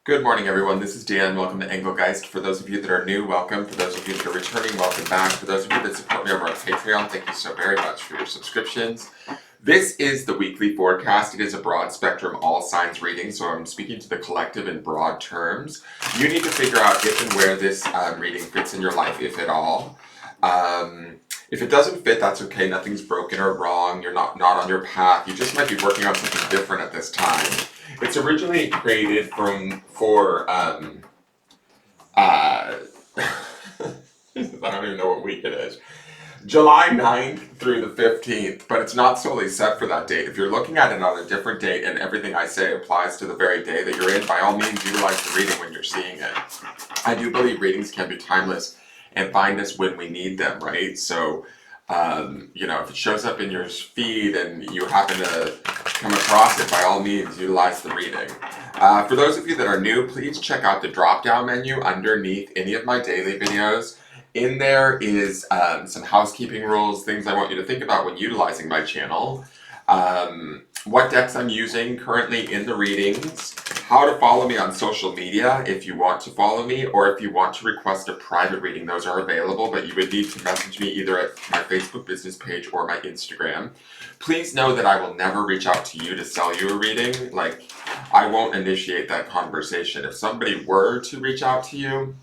Good morning, everyone. This is Dan. Welcome to Engelgeist. For those of you that are new, welcome. For those of you that are returning, welcome back. For those of you that support me over on Patreon, thank you so very much for your subscriptions. This is the weekly forecast. It is a broad spectrum, all signs reading, so I'm speaking to the collective in broad terms. You need to figure out if and where this reading fits in your life, if at all. If it doesn't fit, that's okay. Nothing's broken or wrong. You're not on your path. You just might be working on something different at this time. It's originally created for I don't even know what week it is. July 9th through the 15th, but it's not solely set for that date. If you're looking at it on a different date and everything I say applies to the very day that you're in, by all means utilize the reading when you're seeing it. I do believe readings can be timeless and find us when we need them, right? So, if it shows up in your feed and you happen to come across it, by all means, utilize the reading. For those of you that are new, please check out the drop-down menu underneath any of my daily videos. In there is some housekeeping rules, things I want you to think about when utilizing my channel. What decks I'm using currently in the readings, how to follow me on social media if you want to follow me, or if you want to request a private reading, those are available, but you would need to message me either at my Facebook business page or my Instagram. Please know that I will never reach out to you to sell you a reading. Like, I won't initiate that conversation. If somebody were to reach out to you,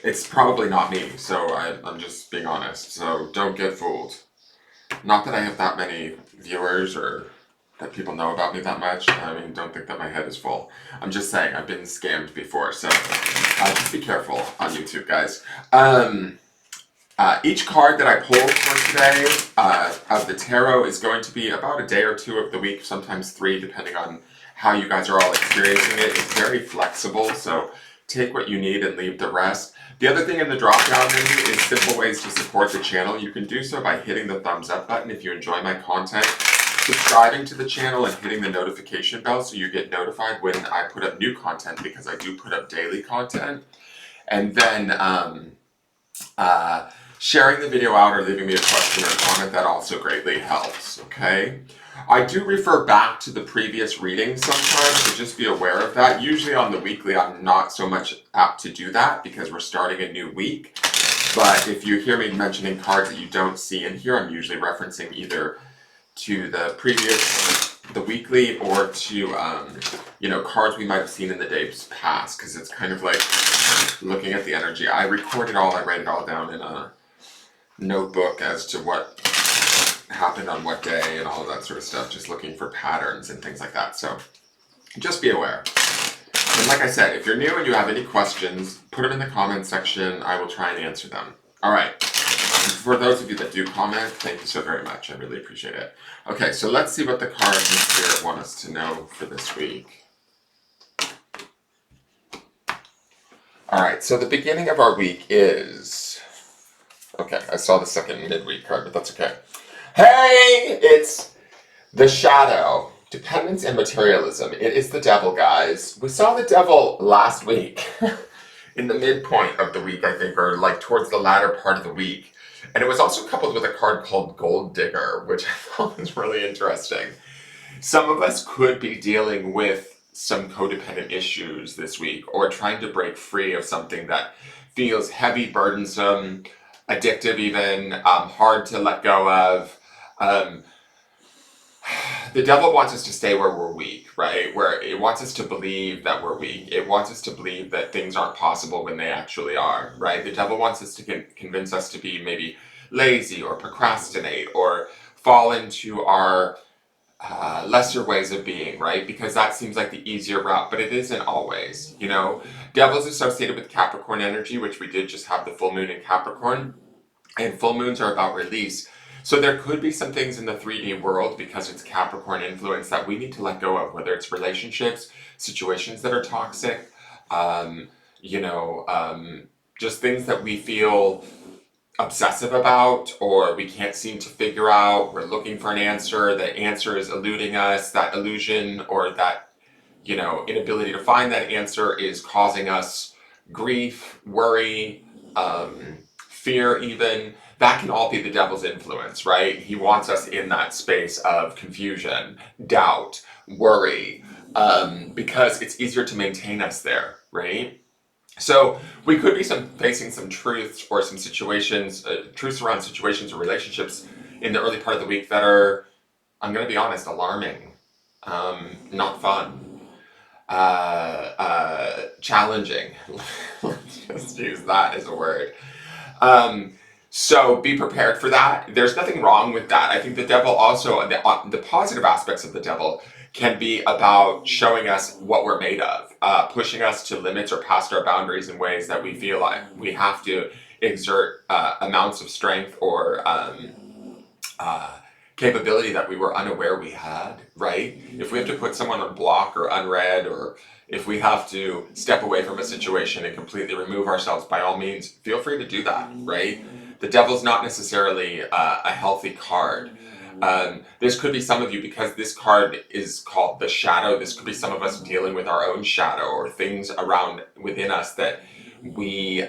it's probably not me, so I'm just being honest, so don't get fooled. Not that I have that many viewers or that people know about me that much. I mean, don't think that my head is full. I'm just saying, I've been scammed before, so just be careful on YouTube, guys. Each card that I pulled for today of the tarot is going to be about a day or two of the week, sometimes 3, depending on how you guys are all experiencing it. It's very flexible, so take what you need and leave the rest. The other thing in the drop-down menu is simple ways to support the channel. You can do so by hitting the thumbs up button if you enjoy my content, subscribing to the channel, and hitting the notification bell so you get notified when I put up new content, because I do put up daily content. And then sharing the video out or leaving me a question or comment, that also greatly helps, okay? I do refer back to the previous readings sometimes, so just be aware of that. Usually on the weekly, I'm not so much apt to do that because we're starting a new week. But if you hear me mentioning cards that you don't see in here, I'm usually referencing either to the weekly, or to, cards we might have seen in the days past, because it's kind of like looking at the energy. I record it all, I write it all down in a notebook as to what happened on what day and all of that sort of stuff, just looking for patterns and things like that. So just be aware. And like I said, if you're new and you have any questions, put them in the comment section. I will try and answer them. All right. For those of you that do comment, thank you so very much. I really appreciate it. Okay, so let's see what the cards and Spirit want us to know for this week. All right, so the beginning of our week is... Okay, I saw the second midweek card, but that's okay. Hey, it's the Shadow, Dependence and Materialism. It is the Devil, guys. We saw the Devil last week, in the midpoint of the week, I think, or like towards the latter part of the week. And it was also coupled with a card called Gold Digger, which I thought was really interesting. Some of us could be dealing with some codependent issues this week, or trying to break free of something that feels heavy, burdensome, addictive even, hard to let go of. The devil wants us to stay where we're weak, right? Where it wants us to believe that we're weak. It wants us to believe that things aren't possible when they actually are, right? The devil wants us to convince us to be maybe lazy or procrastinate or fall into our lesser ways of being, right? Because that seems like the easier route, but it isn't always, Devil's associated with Capricorn energy, which we did just have the full moon in Capricorn, and full moons are about release. So there could be some things in the 3D world, because it's Capricorn influence, that we need to let go of, whether it's relationships, situations that are toxic, just things that we feel obsessive about, or we can't seem to figure out. We're looking for an answer. The answer is eluding us. That illusion, or that, inability to find that answer is causing us grief, worry, fear even. That can all be the devil's influence, right? He wants us in that space of confusion, doubt, worry, because it's easier to maintain us there, right? So we could be facing some truths or some situations, truths around situations or relationships in the early part of the week that are, I'm going to be honest, alarming, not fun, challenging. Let's just use that as a word. So be prepared for that. There's nothing wrong with that. I think the devil also, the positive aspects of the devil can be about showing us what we're made of, pushing us to limits or past our boundaries in ways that we feel like we have to exert amounts of strength or capability that we were unaware we had, right? If we have to put someone on block or unread, or if we have to step away from a situation and completely remove ourselves, by all means, feel free to do that, right? The devil's not necessarily a healthy card. This could be some of you, because this card is called the shadow. This could be some of us dealing with our own shadow or things around within us that we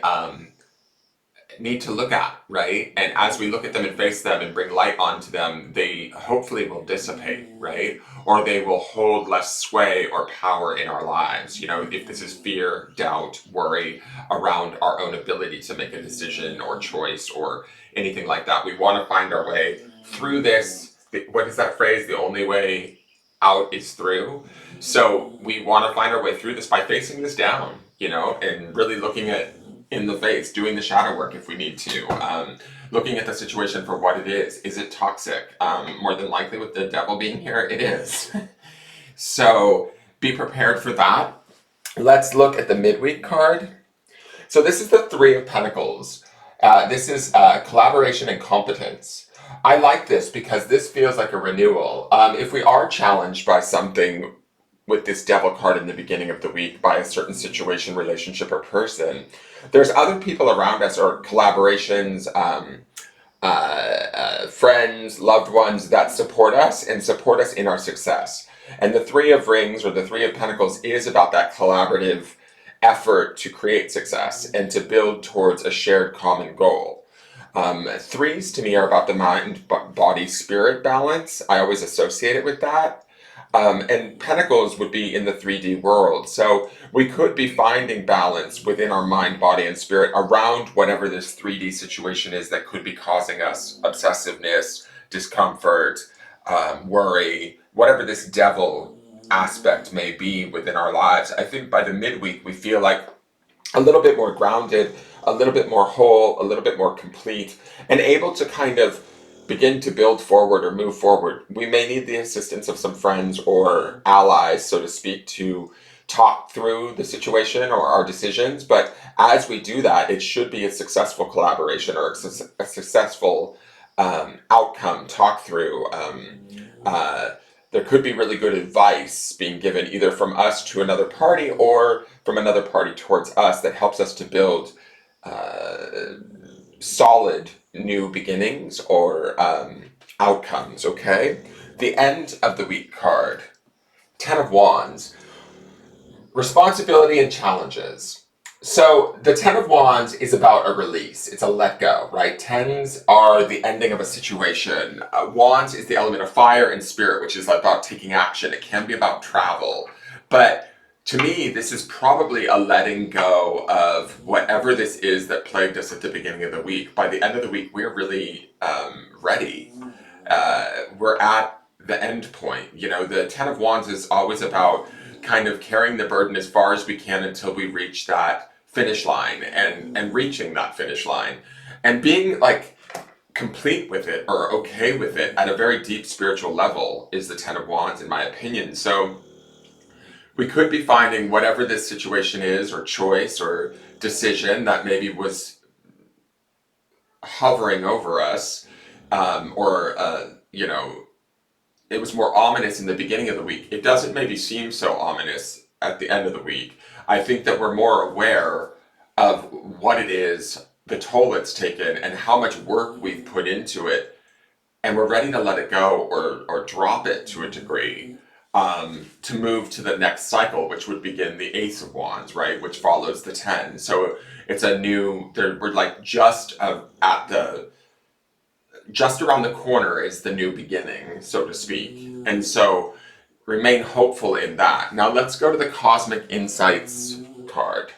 need to look at, right? And as we look at them and face them and bring light onto them, they hopefully will dissipate, right? Or they will hold less sway or power in our lives. You know, if this is fear, doubt, worry around our own ability to make a decision or choice or anything like that, we want to find our way through this. What is that phrase? The only way out is through. So we want to find our way through this by facing this down, you know, and really looking at in the face, doing the shadow work if we need to, looking at the situation for what it is. Is it toxic? More than likely, with the devil being here, it is. So be prepared for that. Let's look at the midweek card. So this is the Three of Pentacles. This is collaboration and competence. I like this because this feels like a renewal. If we are challenged by something with this devil card in the beginning of the week, by a certain situation, relationship, or person, there's other people around us, or collaborations, friends, loved ones that support us and support us in our success. And the Three of Rings, or the Three of Pentacles, is about that collaborative effort to create success and to build towards a shared common goal. Threes to me are about the mind, body, spirit balance. I always associate it with that. And pentacles would be in the 3D world. So we could be finding balance within our mind, body, and spirit around whatever this 3D situation is that could be causing us obsessiveness, discomfort, worry, whatever this devil aspect may be within our lives. I think by the midweek, we feel like a little bit more grounded, a little bit more whole, a little bit more complete, and able to kind of begin to build forward or move forward. We may need the assistance of some friends or allies, so to speak, to talk through the situation or our decisions. But as we do that, it should be a successful collaboration or a successful outcome, talk through. There could be really good advice being given either from us to another party or from another party towards us that helps us to build solid new beginnings or outcomes, okay? The end of the week card, Ten of Wands, responsibility and challenges. So the Ten of Wands is about a release. It's a let go, right? Tens are the ending of a situation. Wands is the element of fire and spirit, which is about taking action. It can be about travel. But to me, this is probably a letting go of whatever this is that plagued us at the beginning of the week. By the end of the week, we're really ready. We're at the end point. You know, the Ten of Wands is always about kind of carrying the burden as far as we can until we reach that finish line, and reaching that finish line and being like complete with it or okay with it at a very deep spiritual level is the Ten of Wands, in my opinion. So we could be finding whatever this situation is, or choice, or decision that maybe was hovering over us, or you know, it was more ominous in the beginning of the week. It doesn't maybe seem so ominous at the end of the week. I think that we're more aware of what it is, the toll it's taken, and how much work we've put into it, and we're ready to let it go or drop it to a degree, to move to the next cycle, which would begin the Ace of Wands, right, which follows the 10. So it's a new, we're like just around the corner is the new beginning, so to speak. And so remain hopeful in that. Now let's go to the Cosmic Insights card.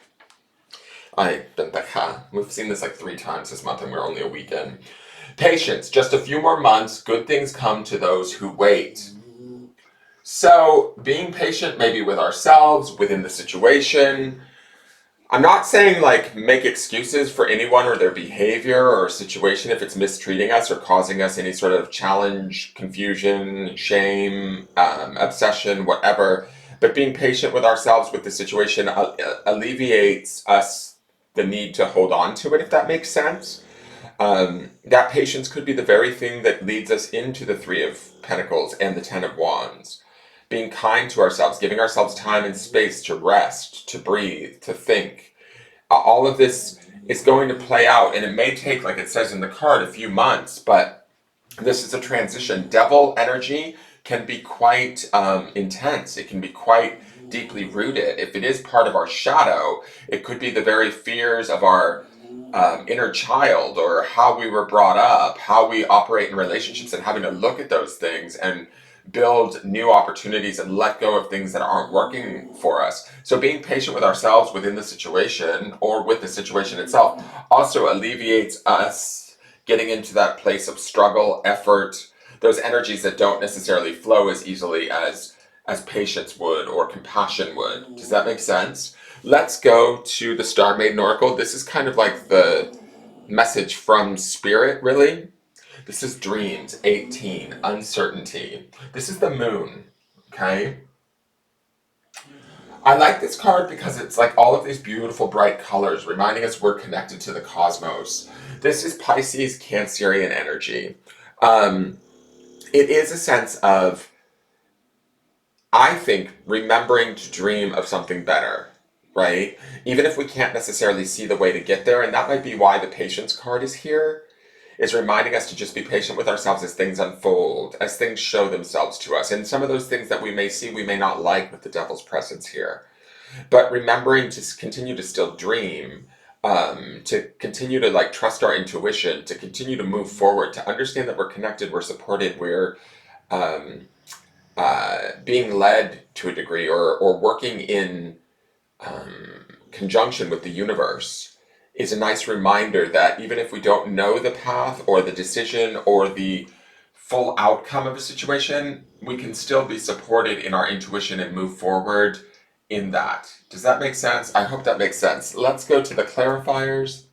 We've seen this like 3 times this month and we're only a week in. Patience, just a few more months, good things come to those who wait. So being patient maybe with ourselves, within the situation. I'm not saying like make excuses for anyone or their behavior or situation if it's mistreating us or causing us any sort of challenge, confusion, shame, obsession, whatever. But being patient with ourselves with the situation alleviates us the need to hold on to it, if that makes sense. That patience could be the very thing that leads us into the Three of Pentacles and the Ten of Wands. Being kind to ourselves, giving ourselves time and space to rest, to breathe, to think. All of this is going to play out, and it may take, like it says in the card, a few months, but this is a transition. Devil energy can be quite intense. It can be quite deeply rooted. If it is part of our shadow, it could be the very fears of our inner child, or how we were brought up, how we operate in relationships, and having to look at those things and build new opportunities and let go of things that aren't working for us. So being patient with ourselves within the situation or with the situation itself also alleviates us getting into that place of struggle, effort, those energies that don't necessarily flow as easily as patience would or compassion would. Does that make sense? Let's go to the Star Maiden Oracle. This is kind of like the message from Spirit, really. This is dreams, 18, uncertainty. This is the moon, okay? I like this card because it's like all of these beautiful bright colors reminding us we're connected to the cosmos. This is Pisces, Cancerian energy. It is a sense of, I think, remembering to dream of something better, right? Even if we can't necessarily see the way to get there, and that might be why the patience card is here. Is reminding us to just be patient with ourselves as things unfold, as things show themselves to us. And some of those things that we may see, we may not like with the devil's presence here. But remembering to continue to still dream, to continue to like trust our intuition, to continue to move forward, to understand that we're connected, we're supported, we're being led to a degree, or working in conjunction with the universe, is a nice reminder that even if we don't know the path or the decision or the full outcome of a situation, we can still be supported in our intuition and move forward in that. Does that make sense? I hope that makes sense. Let's go to the clarifiers.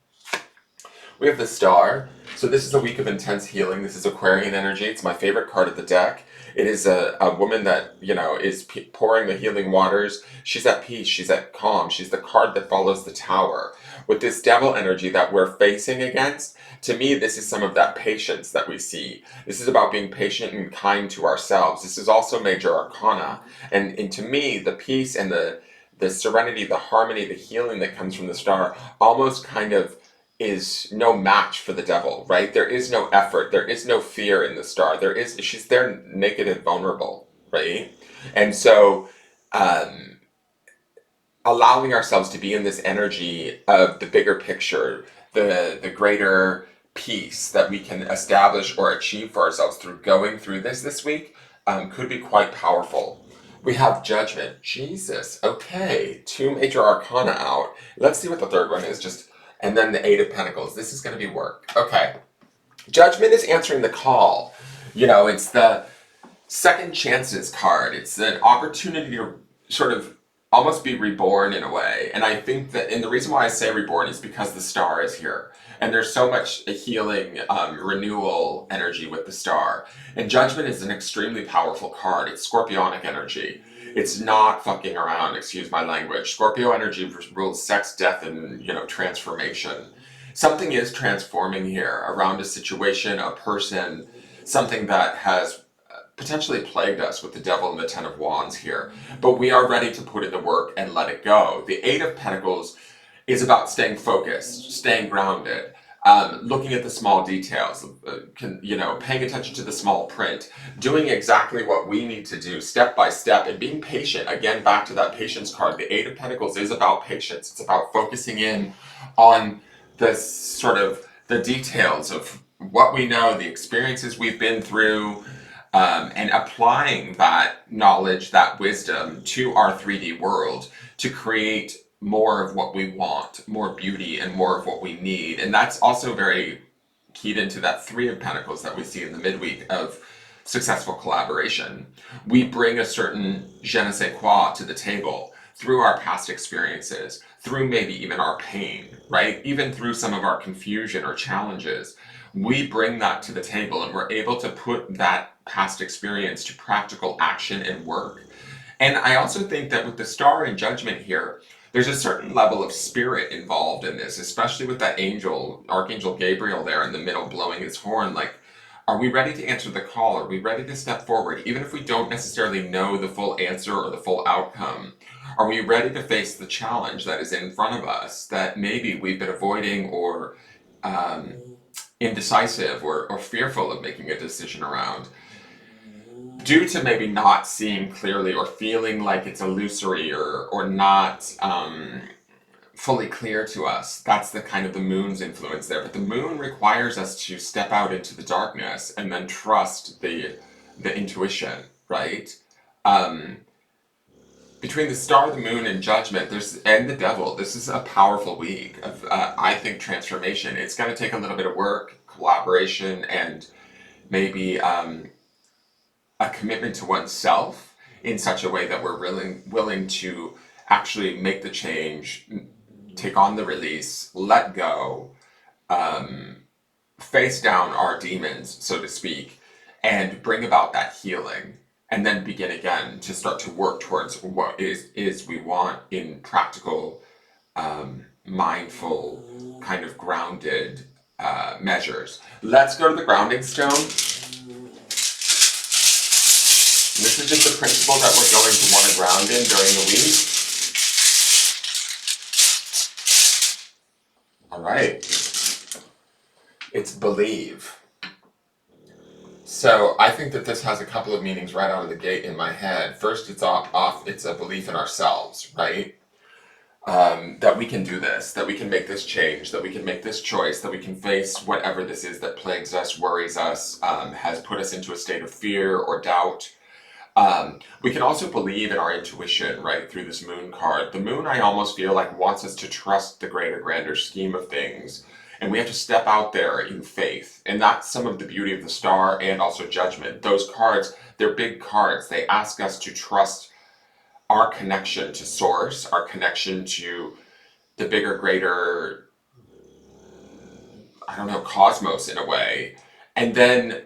We have the Star. So this is a week of intense healing. This is Aquarian energy. It's my favorite card of the deck. It is a woman that, is pouring the healing waters. She's at peace. She's at calm. She's the card that follows the Tower. With this devil energy that we're facing against, to me, this is some of that patience that we see. This is about being patient and kind to ourselves. This is also major arcana. And to me, the peace and the serenity, the harmony, the healing that comes from the Star almost kind of is no match for the devil, right? There is no effort. There is no fear in the Star. She's there naked and vulnerable, right? And so, allowing ourselves to be in this energy of the bigger picture, the greater peace that we can establish or achieve for ourselves through going through this week, could be quite powerful. We have Judgment. Jesus. Okay. 2 major arcana out. Let's see what the third one is. And then the 8 of Pentacles. This is going to be work. Okay. Judgment is answering the call. It's the second chances card. It's an opportunity to sort of almost be reborn in a way. And I think that, and the reason why I say reborn is because the Star is here. And there's so much healing, renewal energy with the Star. And Judgment is an extremely powerful card. It's Scorpionic energy. It's not fucking around, excuse my language. Scorpio energy rules sex, death, and, transformation. Something is transforming here around a situation, a person, something that has potentially plagued us with the Devil and the 10 of Wands here. But we are ready to put in the work and let it go. The 8 of Pentacles is about staying focused, staying grounded, looking at the small details, paying attention to the small print, doing exactly what we need to do step by step, and being patient. Again, back to that patience card. The 8 of Pentacles is about patience. It's about focusing in on the details of what we know, the experiences we've been through, and applying that knowledge, that wisdom to our 3D world to create more of what we want, more beauty and more of what we need. And that's also very keyed into that Three of Pentacles that we see in the midweek of successful collaboration. We bring a certain je ne sais quoi to the table through our past experiences, through maybe even our pain, right? Even through some of our confusion or challenges. We bring that to the table and we're able to put that past experience to practical action and work. And I also think that with the Star in Judgment here, there's a certain level of spirit involved in this, especially with that angel, Archangel Gabriel there in the middle blowing his horn. Like, are we ready to answer the call? Are we ready to step forward? Even if we don't necessarily know the full answer or the full outcome, are we ready to face the challenge that is in front of us that maybe we've been avoiding or indecisive or fearful of making a decision around? Due to maybe not seeing clearly or feeling like it's illusory or not fully clear to us. That's the kind of the moon's influence there. But the moon requires us to step out into the darkness and then trust the intuition, right? Between the Star, the moon, and Judgment, and the Devil, this is a powerful week of, I think, transformation. It's going to take a little bit of work, collaboration, and maybe a commitment to oneself in such a way that we're willing to actually make the change, take on the release, let go, face down our demons, so to speak, and bring about that healing, and then begin again to start to work towards what is we want in practical, mindful, kind of grounded measures. Let's go to the grounding stone. This is just the principle that we're going to want to ground in during the week. All right. It's believe. So I think that this has a couple of meanings right out of the gate in my head. First, it's a belief in ourselves, right? That we can do this, that we can make this change, that we can make this choice, that we can face whatever this is that plagues us, worries us, has put us into a state of fear or doubt. We can also believe in our intuition, right, through this moon card. The moon, I almost feel like, wants us to trust the greater, grander scheme of things. And we have to step out there in faith. And that's some of the beauty of the Star and also Judgment. Those cards, they're big cards. They ask us to trust our connection to Source, our connection to the bigger, greater, I don't know, cosmos in a way. And then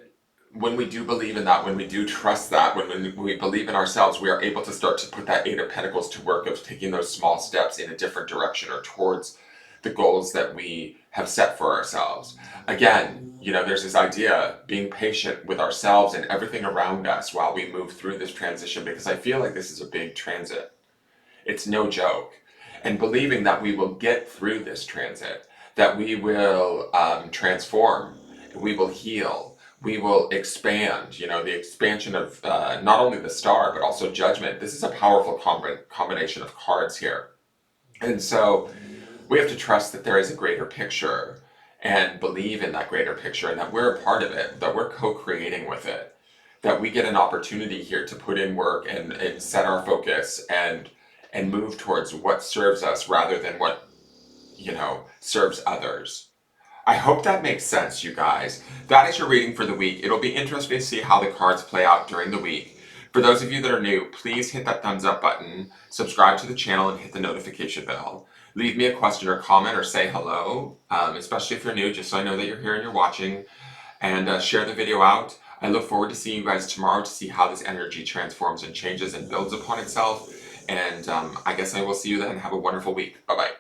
when we do believe in that, when we do trust that, when we believe in ourselves, we are able to start to put that Eight of Pentacles to work of taking those small steps in a different direction or towards the goals that we have set for ourselves. Again, there's this idea being patient with ourselves and everything around us while we move through this transition, because I feel like this is a big transit. It's no joke. And believing that we will get through this transit, that we will transform, we will heal, we will expand, the expansion of not only the Star, but also Judgment. This is a powerful combination of cards here. And so we have to trust that there is a greater picture and believe in that greater picture and that we're a part of it, that we're co-creating with it, that we get an opportunity here to put in work and set our focus and move towards what serves us rather than what, serves others. I hope that makes sense, you guys. That is your reading for the week. It'll be interesting to see how the cards play out during the week. For those of you that are new, please hit that thumbs up button, subscribe to the channel, and hit the notification bell. Leave me a question or comment or say hello, especially if you're new, just so I know that you're here and you're watching. And share the video out. I look forward to seeing you guys tomorrow to see how this energy transforms and changes and builds upon itself. And I guess I will see you then. Have a wonderful week. Bye-bye.